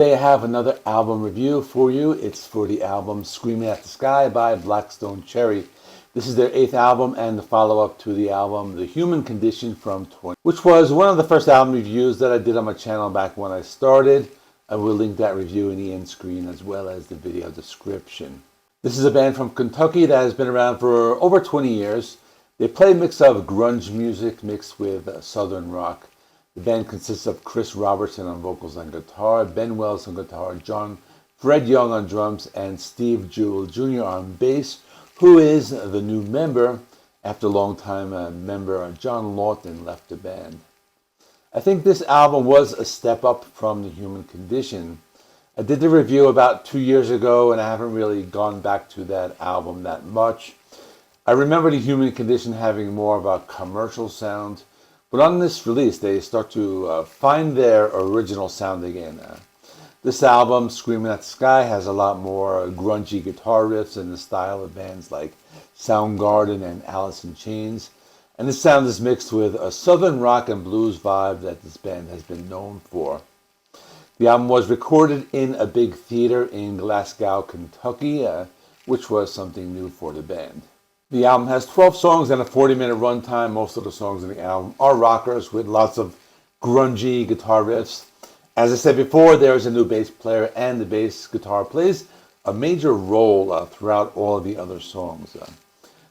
Today I have another album review for you. It's for the album Screamin at the Sky by Blackstone Cherry. This is their 8th album and the follow-up to the album The Human Condition from 20, which was one of the first album reviews that I did on my channel back when I started. I will link that review in the end screen as well as the video description. This is a band from Kentucky that has been around for over 20 years. They play a mix of grunge music mixed with southern rock. The band consists of Chris Robertson on vocals and guitar, Ben Wells on guitar, Fred Young on drums, and Steve Jewell Jr. on bass, who is the new member after longtime member John Lawton left the band. I think this album was a step up from The Human Condition. I did the review about 2 years ago and I haven't really gone back to that album that much. I remember The Human Condition having more of a commercial sound, but on this release they start to find their original sound again. This album, Screamin at the Sky, has a lot more grungy guitar riffs in the style of bands like Soundgarden and Alice in Chains. And this sound is mixed with a southern rock and blues vibe that this band has been known for. The album was recorded in a big theater in Glasgow, Kentucky, which was something new for the band. The album has 12 songs and a 40-minute runtime. Most of the songs in the album are rockers with lots of grungy guitar riffs. As I said before, there is a new bass player and the bass guitar plays a major role throughout all of the other songs.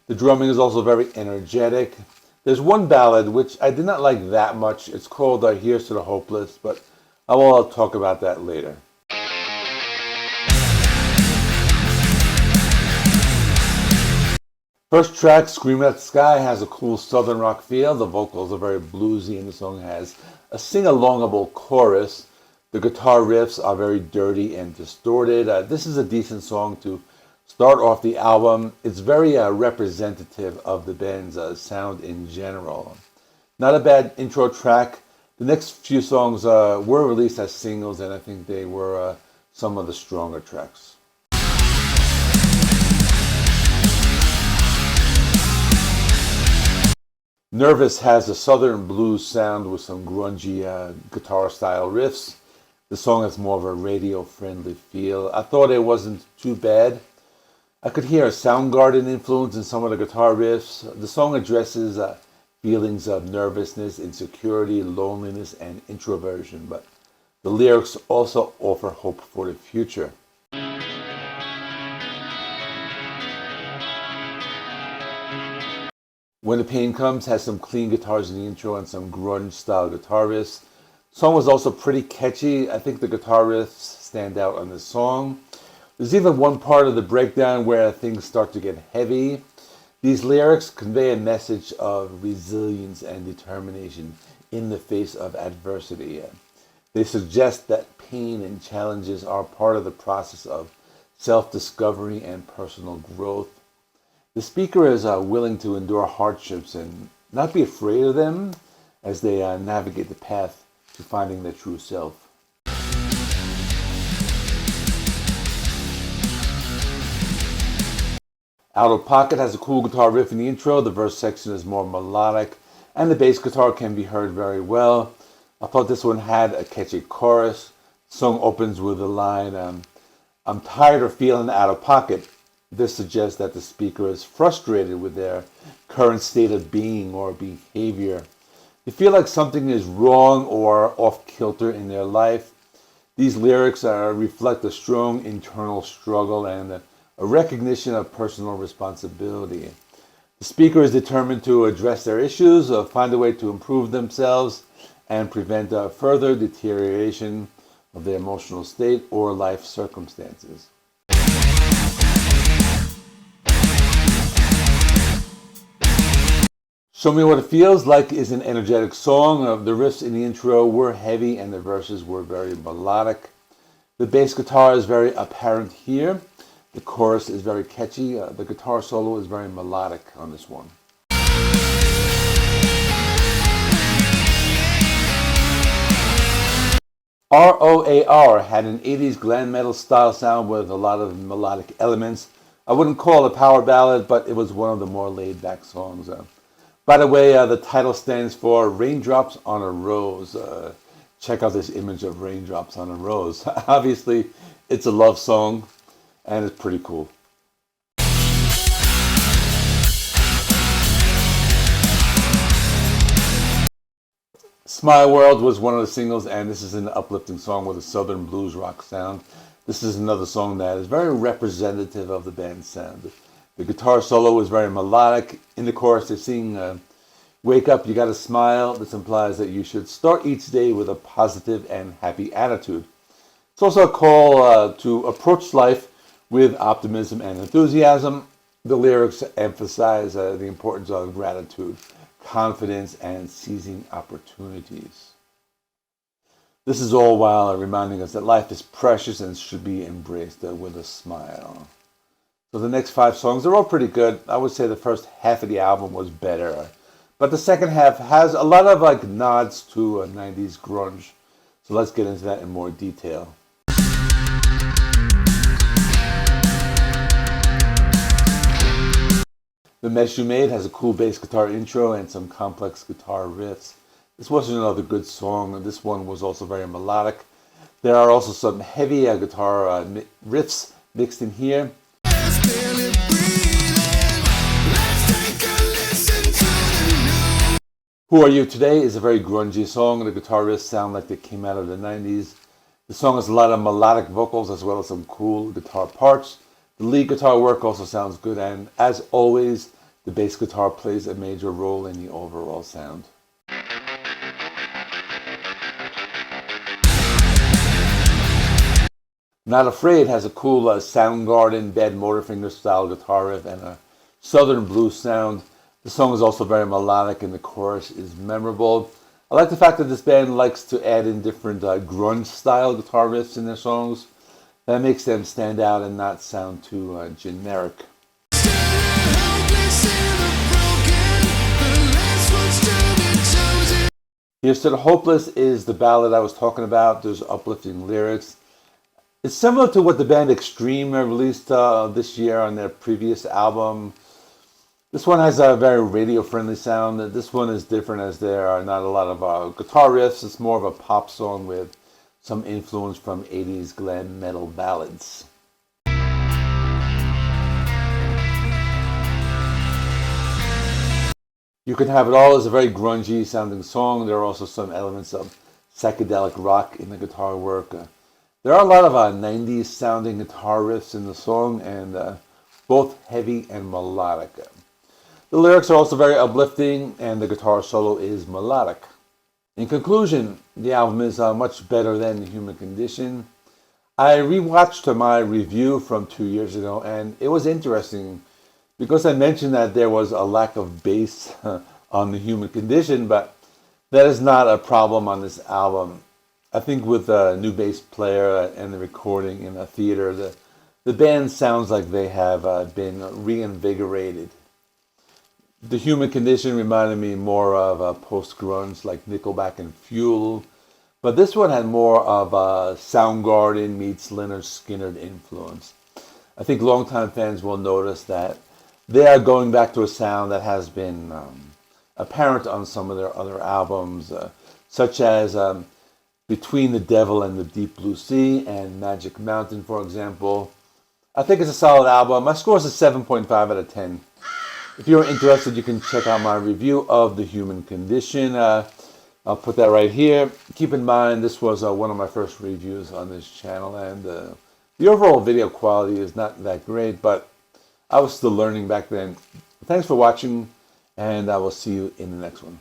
The drumming is also very energetic. There's one ballad which I did not like that much. It's called Here's to the Hopeless, but I will talk about that later. First track, Screamin at the Sky, has a cool southern rock feel. The vocals are very bluesy and the song has a sing-alongable chorus. The guitar riffs are very dirty and distorted. This is a decent song to start off the album. It's very representative of the band's sound in general. Not a bad intro track. The next few songs were released as singles and I think they were some of the stronger tracks. Nervous has a southern blues sound with some grungy guitar style riffs. The song has more of a radio friendly feel. I thought it wasn't too bad. I could hear a Soundgarden influence in some of the guitar riffs. The song addresses feelings of nervousness, insecurity, loneliness, and introversion, but the lyrics also offer hope for the future. When the Pain Comes has some clean guitars in the intro and some grunge style guitar riffs. The song was also pretty catchy. I think the guitar riffs stand out on this song. There's even one part of the breakdown where things start to get heavy. These lyrics convey a message of resilience and determination in the face of adversity. They suggest that pain and challenges are part of the process of self-discovery and personal growth. The speaker is willing to endure hardships and not be afraid of them as they navigate the path to finding their true self. Out of Pocket has a cool guitar riff in the intro. The verse section is more melodic and the bass guitar can be heard very well. I thought this one had a catchy chorus. The song opens with the line, I'm tired of feeling out of pocket. This suggests that the speaker is frustrated with their current state of being or behavior. They feel like something is wrong or off-kilter in their life. These lyrics reflect a strong internal struggle and a recognition of personal responsibility. The speaker is determined to address their issues, find a way to improve themselves, and prevent further deterioration of their emotional state or life circumstances. Show Me What It Feels Like is an energetic song. The riffs in the intro were heavy and the verses were very melodic. The bass guitar is very apparent here. The chorus is very catchy. The guitar solo is very melodic on this one. ROAR had an 80s glam metal style sound with a lot of melodic elements. I wouldn't call it a power ballad, but it was one of the more laid back songs. By the way, the title stands for Raindrops on a Rose. check out this image of raindrops on a rose. Obviously, it's a love song, and it's pretty cool. Smile World was one of the singles, and this is an uplifting song with a southern blues rock sound. This is another song that is very representative of the band's sound. The guitar solo is very melodic. In the chorus, they sing, "Wake up, you gotta smile." This implies that you should start each day with a positive and happy attitude. It's also a call to approach life with optimism and enthusiasm. The lyrics emphasize the importance of gratitude, confidence, and seizing opportunities. This is all while reminding us that life is precious and should be embraced with a smile. So the next 5 songs, they're all pretty good. I would say the first half of the album was better, but the second half has a lot of nods to 90s grunge. So let's get into that in more detail. The Mess You Made has a cool bass guitar intro and some complex guitar riffs. This wasn't another good song. This one was also very melodic. There are also some heavy guitar riffs mixed in here. Who Are You Today is a very grungy song. The guitar riffs sound like they came out of the 90s. The song has a lot of melodic vocals as well as some cool guitar parts. The lead guitar work also sounds good, and as always, the bass guitar plays a major role in the overall sound. Not Afraid has a cool Soundgarden, Bad Motorfinger style guitar riff and a southern blues sound. The song is also very melodic and the chorus is memorable. I like the fact that this band likes to add in different grunge style guitar riffs in their songs. That makes them stand out and not sound too generic. Here's to the Hopeless is the ballad I was talking about. There's uplifting lyrics. It's similar to what the band Extreme released this year on their previous album. This one has a very radio-friendly sound. This one is different as there are not a lot of guitar riffs. It's more of a pop song with some influence from 80s glam metal ballads. You Can Have It All is a very grungy sounding song. There are also some elements of psychedelic rock in the guitar work. There are a lot of 90s sounding guitar riffs in the song, and both heavy and melodic. The lyrics are also very uplifting, and the guitar solo is melodic. In conclusion, the album is much better than Human Condition. I rewatched my review from 2 years ago, and it was interesting because I mentioned that there was a lack of bass on the Human Condition, but that is not a problem on this album. I think with a new bass player and the recording in a theater, the band sounds like they have been reinvigorated. The Human Condition reminded me more of post-grunge like Nickelback and Fuel, but this one had more of a Soundgarden meets Lynyrd Skynyrd influence. I think longtime fans will notice that they are going back to a sound that has been apparent on some of their other albums, such as Between the Devil and the Deep Blue Sea and Magic Mountain, for example. I think it's a solid album. My score is a 7.5 out of 10. If you're interested, you can check out my review of The Human Condition. I'll put that right here. Keep in mind, this was one of my first reviews on this channel, and the overall video quality is not that great, but I was still learning back then. Thanks for watching, and I will see you in the next one.